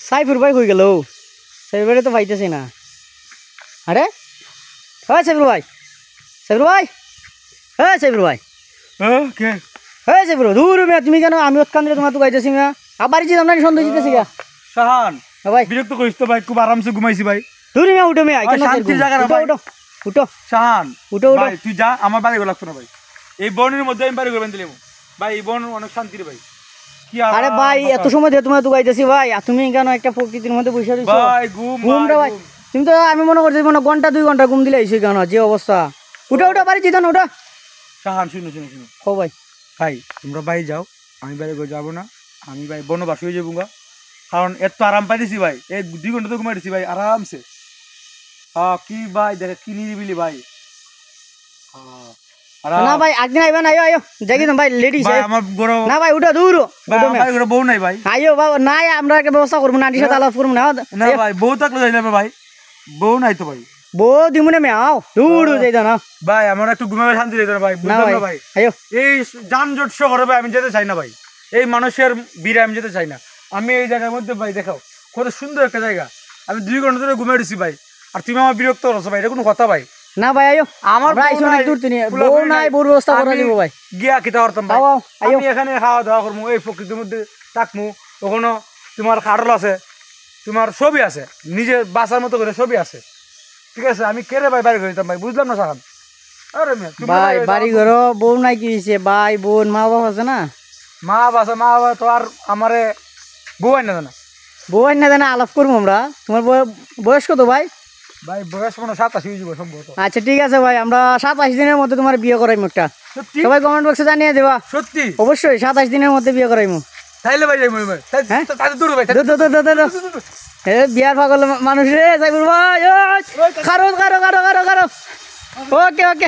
সাইফুর ভাই কই গেল? সাইফুর ভাই তো পাইতেছি না। আরে হ্যাঁ সাইফুর ভাই, সাইফুর ভাই, হ্যাঁ সাইফুর ভাই, কে হ্যাঁ সাইফুর ভাই, দূর মিয়া তুমি কেন? আমি ওত কান্দে তোমার তো গাইতেছি মিয়া। আবার যেতাম না সন্দেহ জিতেছি গা। শাহান ভাই বিরক্ত করিস তো ভাই, খুব আরামসে ঘুমাইছি ভাই। দূর মিয়া উঠো মিয়া, শান্তির জায়গা না ভাই। উঠো উঠো শাহান উঠো উঠো। ভাই তুই যা, আমার বাড়ি লাগতো না ভাই। এই বনের মধ্যে আমি বাড়ি করবেন দিলাম ভাই। এই বন অনেক শান্তির ভাই। কি আরে ভাই এত সময় দিয়ে তোমার তো গাইতেছি ভাই, আর তুমি কেন একটা প্রকৃতির মধ্যে বসে রইছো ভাই? ঘুম ঘুমটা ভাই, তুমি তো আমি মনে করছি মনে ঘন্টা 2 ঘন্টা ঘুম দিলে আইছো কেন? যে অবস্থা, উঠো উঠো বাড়ি যেতাম উঠো। শাহান শুনো শুনো শুনো ও ভাই, ভাই তোমরা বাড়ি যাও, আমি বাড়ি করে যাবো না। আমি ভাই বনবাসী হয়ে যাবো গা, কারণ এত আরাম পাইতেছি ভাই। এই 2 ঘন্টা তো ঘুমাইতেছি ভাই আরামসে। কি ভাই দেখে কি নিরিবিলি ভাই। না ভাই একদিন আইবা না, আইও আইও যাই কিন্তু ভাই লেডিস ভাই আমার বড় না ভাই উঠো দূর ভাই, আমার বাড়ি করে বউ নাই ভাই। আইও বাবা নাই, আমরা একটা ব্যবস্থা করবো না, আন্টির সাথে আলাপ করবো না। না ভাই বউ থাকলে যাই না ভাই, বউ নাই তো ভাই। বউ দিমুনে মে আও দূর যাই না ভাই আমার একটু ঘুমাবে শান্তি দিত না ভাই, বুঝলাম না ভাই। আইও এই যানজট শহরে ভাই আমি যেতে চাই না ভাই। এই মানুষের ভিড়ে আমি যেতে চাই না। আমি এই জায়গার মধ্যে ভাই দেখাও কত সুন্দর একটা জায়গা, আমি 2 ঘন্টা ধরে ঘুমিয়ে দিছি ভাই, আর তুমি আমার বিরক্ত করছো ভাই। এটা কোনো কথা ভাই? না ভাই আইও, আমার আইসো অনেক দূর তুমি, বউ নাই, বউর ব্যবস্থা করে দিব ভাই। গিয়া কিতা করতাম ভাই, আও আইও আমি এখানে খাওয়া দাওয়া করবো, এই প্রকৃতির মধ্যে থাকবো। ওখানে তোমার খাটল আছে, তোমার ছবি আছে, নিজের বাসার মতো করে ছবি আছে, ঠিক আছে। আমি কেড়ে ভাই বাড়ি করে দিতাম ভাই, বুঝলাম না সাহান। আরে ভাই বাড়ি ঘর বউ নাই কি হয়েছে? ভাই বোন মা বাবা আছে না? মা বাবা তো আর আমারে বউ আইনা না। বউ না জানা আলাপ করবো আমরা। তোমার বয়স কত ভাই? ভাই বয়স মনে 27 হয়ে যাবো সম্ভবত। আচ্ছা ঠিক আছে ভাই, আমরা 27 দিনের মধ্যে তোমার বিয়ে করাইমু একটা। সত্যি সবাই কমেন্ট বক্সে জানিয়ে দেবা। সত্যি অবশ্যই 27 দিনের মধ্যে বিয়ে করাইমু। তাইলে ভাই যাইবো ভাই, তাইলে দূর ভাই। এ বিয়ার পাগল মানুষ রে সাইফুল ভাই, কারো কারো কারো কারো কারো। ওকে ওকে।